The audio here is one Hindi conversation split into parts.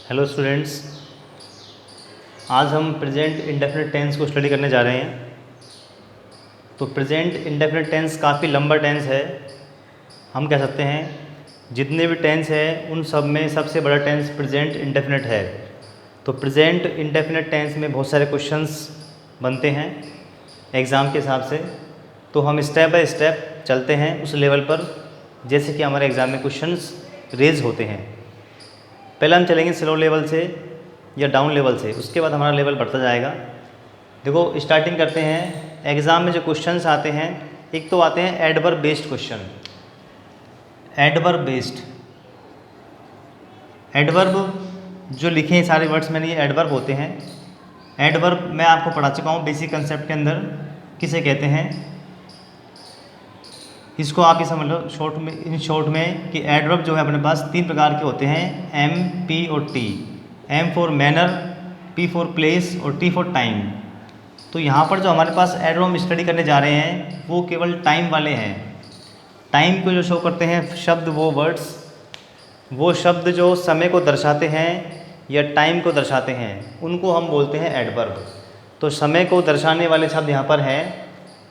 हेलो स्टूडेंट्स, आज हम प्रेजेंट इंडेफिनिट टेंस को स्टडी करने जा रहे हैं। तो प्रेजेंट इंडेफिनिट टेंस काफ़ी लंबा टेंस है। हम कह सकते हैं जितने भी टेंस हैं उन सब में सबसे बड़ा टेंस प्रेजेंट इंडेफिनिट है। तो प्रेजेंट इंडेफिनिट टेंस में बहुत सारे क्वेश्चंस बनते हैं एग्ज़ाम के हिसाब से। तो हम स्टेप बाय स्टेप चलते हैं उस लेवल पर जैसे कि हमारे एग्ज़ाम में क्वेश्चंस रेज होते हैं। पहले हम चलेंगे स्लो लेवल से या डाउन लेवल से, उसके बाद हमारा लेवल बढ़ता जाएगा। देखो, स्टार्टिंग करते हैं। एग्ज़ाम में जो क्वेश्चंस आते हैं, एक तो आते हैं adverb based question. Adverb based, adverb जो लिखे हैं सारे वर्ड्स मैंने, ये एडवर्ब होते हैं। एडवर्ब मैं आपको पढ़ा चुका हूँ बेसिक कंसेप्ट के अंदर, किसे कहते हैं। इसको आप ये समझ लो शॉर्ट में, इन शॉर्ट में कि एडवर्ब जो है अपने पास तीन प्रकार के होते हैं, एम, पी और T. M for manner, P for place और टी फॉर टाइम। तो यहाँ पर जो हमारे पास एडवर्ब स्टडी करने जा रहे हैं वो केवल टाइम वाले हैं। टाइम को जो शो करते हैं शब्द, वो वर्ड्स, वो शब्द जो समय को दर्शाते हैं या टाइम को दर्शाते हैं, उनको हम बोलते हैं एडवर्ब। तो समय को दर्शाने वाले शब्द यहाँ पर हैं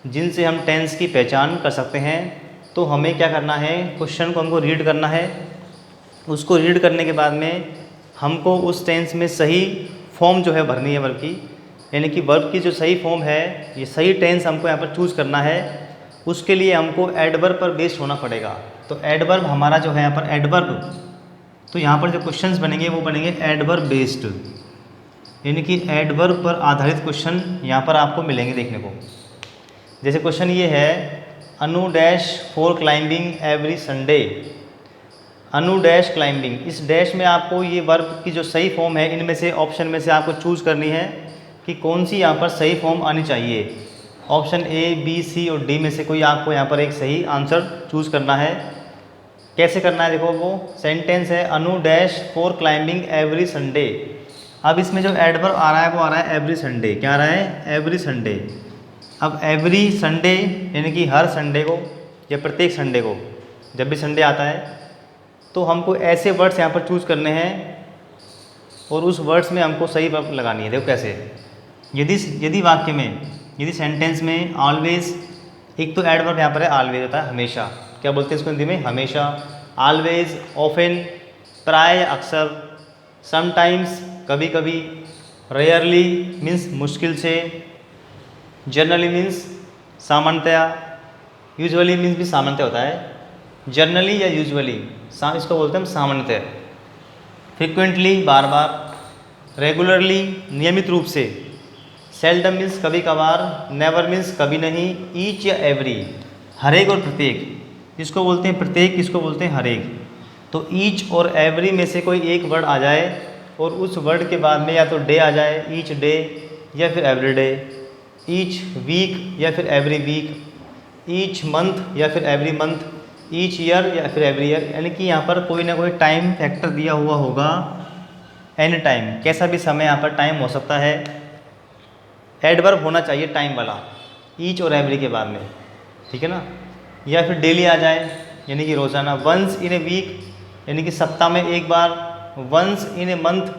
जिनसे हम टेंस की पहचान कर सकते हैं। तो हमें क्या करना है, क्वेश्चन को हमको रीड करना है। उसको रीड करने के बाद में हमको उस टेंस में सही फॉर्म जो है भरनी है वर्ब की, यानी कि वर्ब की जो सही फॉर्म है, ये सही टेंस हमको यहाँ पर चूज़ करना है। उसके लिए हमको एडवर्ब पर बेस्ड होना पड़ेगा। तो एडवर्ब हमारा जो है यहाँ पर एडवर्ब, तो यहाँ पर जो क्वेश्चंस बनेंगे वो बनेंगे एडवर्ब बेस्ड, यानी कि एडवर्ब पर आधारित क्वेश्चन यहाँ पर आपको मिलेंगे देखने को। जैसे क्वेश्चन ये है, Anu dash for climbing every Sunday. Anu dash climbing, इस डैश में आपको ये वर्ब की जो सही फॉर्म है, इनमें से ऑप्शन में से आपको चूज़ करनी है कि कौन सी यहाँ पर सही फॉर्म आनी चाहिए। ऑप्शन ए, बी, सी और डी में से कोई आपको यहाँ पर एक सही आंसर चूज़ करना है। कैसे करना है, देखो वो सेंटेंस है, Anu dash for climbing every Sunday. अब इसमें जो एडवर्ब आ रहा है वो आ रहा है एवरी संडे। क्या आ रहा है, एवरी संडे। अब एवरी संडे यानी कि हर संडे को या प्रत्येक संडे को, जब भी संडे आता है तो हमको ऐसे वर्ड्स यहाँ पर चूज़ करने हैं और उस वर्ड्स में हमको सही वर्ब लगानी है। देखो कैसे, यदि वाक्य में, यदि सेंटेंस में ऑलवेज, एक तो एडवर्ब यहाँ पर है ऑलवेज होता है हमेशा। क्या बोलते हैं इसको हिंदी में, हमेशा। ऑलवेज, ऑफन, प्राय अक्सर, समटाइम्स कभी कभी, रेयरली मीन्स मुश्किल से, जनरली मीन्स सामान्यतया, यूजुअली मीन्स भी सामान्यतः होता है। जनरली या यूजुअली, इसको बोलते हैं हम सामान्यतः। फ्रिक्वेंटली बार बार, रेगुलरली नियमित रूप से, सेल्डम मीन्स कभी कभार, नेवर मीन्स कभी नहीं, ईच या एवरी हर एक और प्रत्येक, इसको बोलते हैं प्रत्येक, किसको बोलते हैं हर एक। तो ईच और एवरी में से कोई एक वर्ड आ जाए और उस वर्ड के बाद में या तो डे आ जाए, ईच डे या फिर एवरी डे, ईच वीक या फिर एवरी वीक, ईच मंथ या फिर एवरी मंथ, ईच ईयर या फिर एवरी ईयर, यानी कि यहाँ पर कोई ना कोई टाइम फैक्टर दिया हुआ होगा। एनी टाइम, कैसा भी समय यहाँ पर टाइम हो सकता है। एडवर्ब होना चाहिए टाइम वाला ईच और एवरी के बाद में, ठीक है ना। या फिर डेली आ जाए यानी कि रोज़ाना, वंस इन ए वीक यानी कि सप्ताह में एक बार, वंस इन ए मंथ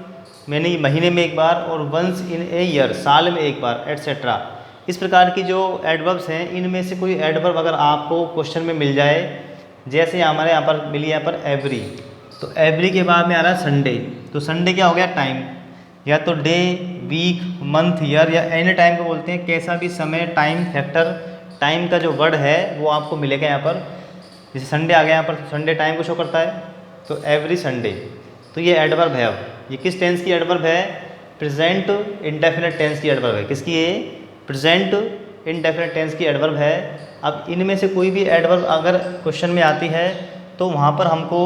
यानी कि महीने में एक बार, और वंस इन ए ईयर साल में एक बार, एट्सेट्रा। इस प्रकार की जो एडवर्ब्स हैं, इनमें से कोई एडवर्ब अगर आपको क्वेश्चन में मिल जाए, जैसे हमारे यहाँ पर मिली यहाँ पर एवरी, तो एवरी के बाद में आ रहा है संडे। तो संडे क्या हो गया, टाइम, या तो डे, वीक, मंथ, ईयर या एनी टाइम को बोलते हैं। कैसा भी समय, टाइम फैक्टर, टाइम का जो वर्ड है वो आपको मिलेगा यहाँ पर। जैसे संडे आ गया यहाँ पर, संडे टाइम को शो करता है, तो एवरी संडे। तो ये एडवर्ब है। अब ये किस टेंस की एडवर्ब है, प्रेजेंट इंडेफिनिट टेंस की एडवर्ब है। किसकी है, प्रेजेंट इंडेफिनिट टेंस की एडवर्ब है। अब इनमें से कोई भी एडवर्ब अगर क्वेश्चन में आती है तो वहाँ पर हमको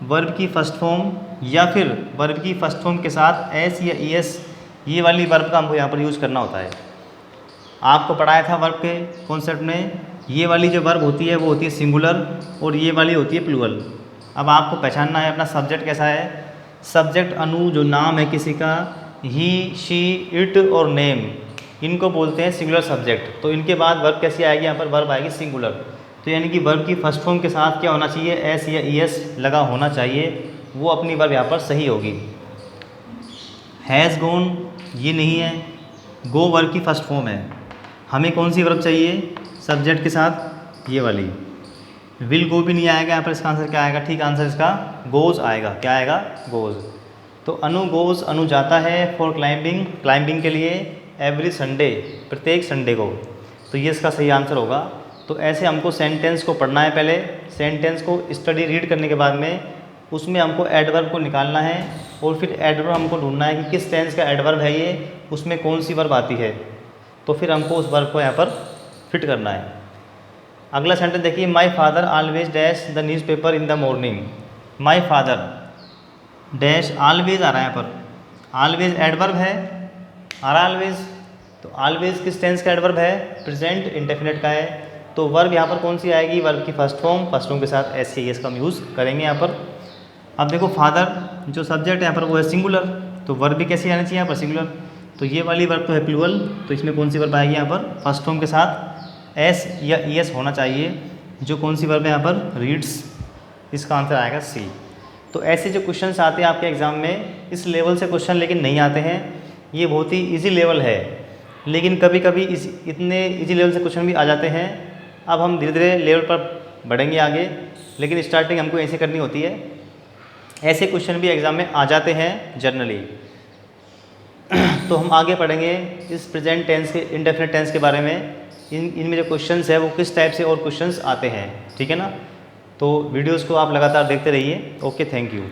वर्ब की फर्स्ट फॉर्म या फिर वर्ब की फर्स्ट फॉर्म के साथ एस या ई एस, ये वाली वर्ब का हमको यहाँ पर यूज़ करना होता है। आपको पढ़ाया था वर्ब के कॉन्सेप्ट में, ये वाली जो वर्ब होती है वो होती है सिंगुलर और ये वाली होती है प्लूरल। अब आपको पहचानना है अपना सब्जेक्ट कैसा है। सब्जेक्ट अनु जो नाम है किसी का, ही, शी, इट और नेम, इनको बोलते हैं सिंगुलर सब्जेक्ट। तो इनके बाद वर्ब कैसी आएगी, यहाँ पर वर्ब आएगी सिंगुलर। तो यानी कि वर्ब की फर्स्ट फॉर्म के साथ क्या होना चाहिए, एस या ई एस लगा होना चाहिए, वो अपनी वर्ब यहाँ पर सही होगी। हैज़ गॉन ये नहीं है, गो वर्ब की फर्स्ट फॉर्म है। हमें कौन सी वर्ब चाहिए सब्जेक्ट के साथ, ये वाली। विल गो भी नहीं आएगा यहाँ पर, इसका आंसर क्या आएगा, ठीक आंसर इसका गोज़ आएगा। क्या आएगा, गोज़। तो अनु गोज़, अनु जाता है फॉर क्लाइंबिंग, क्लाइंबिंग के लिए, एवरी संडे, प्रत्येक संडे को। तो ये इसका सही आंसर होगा। तो ऐसे हमको सेंटेंस को पढ़ना है, पहले सेंटेंस को स्टडी रीड करने के बाद में उसमें हमको एडवर्ब को निकालना है और फिर एडवर्ब हमको ढूंढना है कि किस टेंस का एडवर्ब है ये, उसमें कौन सी वर्ब आती है, तो फिर हमको उस वर्ब को यहाँ पर फिट करना है। अगला सेंटेंस देखिए, my father always dash the newspaper in the morning. My father dash, always आ रहा है यहाँ पर, ऑलवेज एडवर्ब है, आ रहा ऑलवेज। तो ऑलवेज किस टेंस का एडवर्ब है, प्रेजेंट इंडेफिनिट का है। तो वर्ब यहाँ पर कौन सी आएगी, वर्ब की फर्स्ट फॉर्म के साथ एस सी एस का हम यूज़ करेंगे यहाँ पर। अब देखो फादर जो सब्जेक्ट है यहाँ पर वो है सिंगुलर, तो वर्ब भी कैसे आना चाहिए यहाँ पर, सिंगुलर। तो ये वाली वर्ब तो है प्लूरल, तो इसमें कौन सी वर्ब आएगी यहाँ पर, फर्स्ट फॉर्म के साथ एस या ई एस होना चाहिए। जो कौन सी वर्ब है यहाँ पर, रीड्स, इसका आंसर आएगा सी। तो ऐसे जो क्वेश्चंस आते हैं आपके एग्ज़ाम में, इस लेवल से क्वेश्चन लेकिन नहीं आते हैं, ये बहुत ही ईजी लेवल है, लेकिन कभी कभी इतने ईजी लेवल से क्वेश्चन भी आ जाते हैं। अब हम धीरे धीरे लेवल पर बढ़ेंगे आगे, लेकिन स्टार्टिंग हमको ऐसे करनी होती है। ऐसे क्वेश्चन भी एग्ज़ाम में आ जाते हैं जनरली। तो हम आगे पढ़ेंगे इस प्रेजेंट टेंस के, इंडेफिनिट टेंस के बारे में, इनमें जो क्वेश्चंस है वो किस टाइप से और क्वेश्चंस आते हैं, ठीक है ना। तो वीडियोस को आप लगातार देखते रहिए। Okay, thank you.